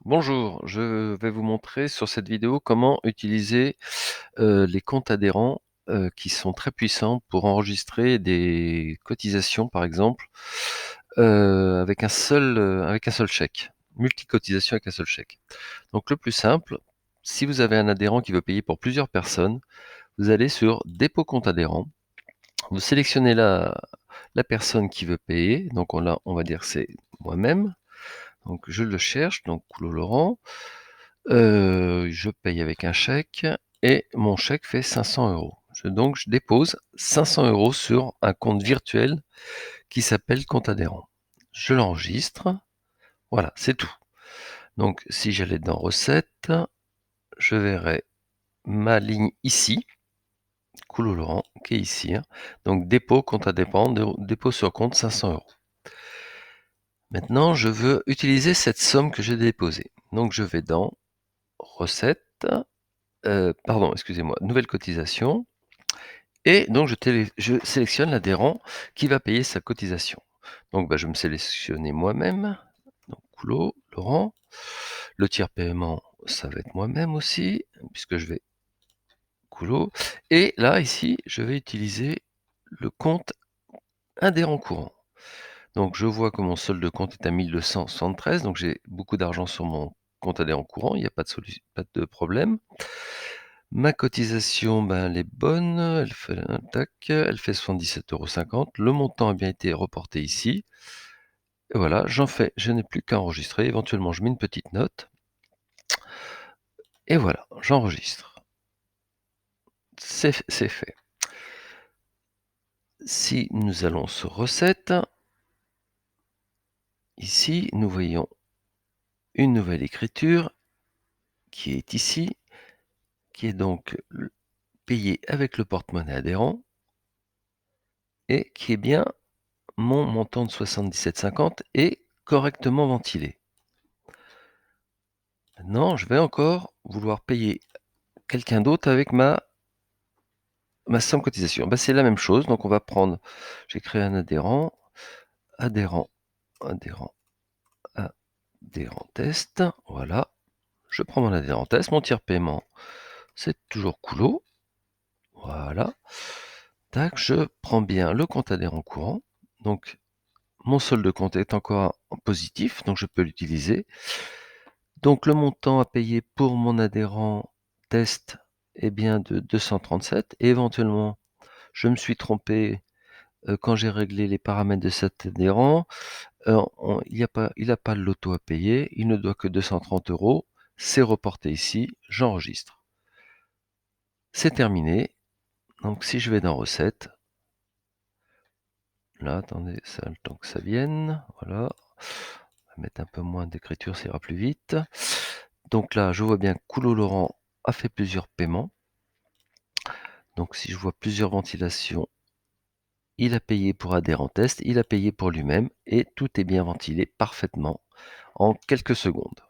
Bonjour, je vais vous montrer sur cette vidéo comment utiliser les comptes adhérents qui sont très puissants pour enregistrer des cotisations par exemple avec un seul chèque. Multi-cotisation avec un seul chèque. Donc le plus simple, si vous avez un adhérent qui veut payer pour plusieurs personnes, vous allez sur dépôt compte adhérent, vous sélectionnez la personne qui veut payer, donc on va dire c'est moi-même, donc je le cherche, donc Coulot Laurent. Je paye avec un chèque et mon chèque fait 500 €. Donc je dépose 500 € sur un compte virtuel qui s'appelle compte adhérent. Je l'enregistre, voilà, c'est tout. Donc si j'allais dans recettes, je verrais ma ligne ici, Coulot Laurent, qui est ici, hein. Donc dépôt, compte adhérent, dépôt sur compte 500 €. Maintenant, je veux utiliser cette somme que j'ai déposée. Donc je vais dans recettes, pardon, excusez-moi, nouvelle cotisation. Et donc je sélectionne l'adhérent qui va payer sa cotisation. Donc je vais me sélectionner moi-même, donc Coulot, Laurent. Le tiers paiement, ça va être moi-même aussi, puisque je vais Coulot. Et là, ici, je vais utiliser le compte adhérent courant. Donc je vois que mon solde de compte est à 1273, donc j'ai beaucoup d'argent sur mon compte adhérent courant, il n'y a pas de problème. Ma cotisation, elle est bonne, elle fait 77,50 €. Le montant a bien été reporté ici. Et voilà, je n'ai plus qu'à enregistrer. Éventuellement, je mets une petite note. Et voilà, j'enregistre. C'est fait. Si nous allons sur recettes, ici, nous voyons une nouvelle écriture qui est ici, qui est donc payée avec le porte-monnaie adhérent et qui est bien mon montant de 77,50 est correctement ventilé. Maintenant, je vais encore vouloir payer quelqu'un d'autre avec ma somme cotisation. C'est la même chose, donc on va prendre, j'ai créé un adhérent, adhérent, adhérent, adhérent test, voilà. Je prends mon adhérent test, mon tiers paiement, c'est toujours Coulot, voilà. Tac, je prends bien le compte adhérent courant, donc mon solde de compte est encore en positif, donc je peux l'utiliser. Donc le montant à payer pour mon adhérent test est bien de 237 et éventuellement je me suis trompé quand j'ai réglé les paramètres de cet adhérent, il n'a pas le loto à payer, il ne doit que 230 €, c'est reporté ici, j'enregistre. C'est terminé, donc si je vais dans recettes, là attendez, ça a le temps que ça vienne, voilà, on va mettre un peu moins d'écriture, ça ira plus vite. Donc là, je vois bien que Coulot Laurent a fait plusieurs paiements. Donc si je vois plusieurs ventilations, il a payé pour adhérent test, il a payé pour lui-même et tout est bien ventilé parfaitement en quelques secondes.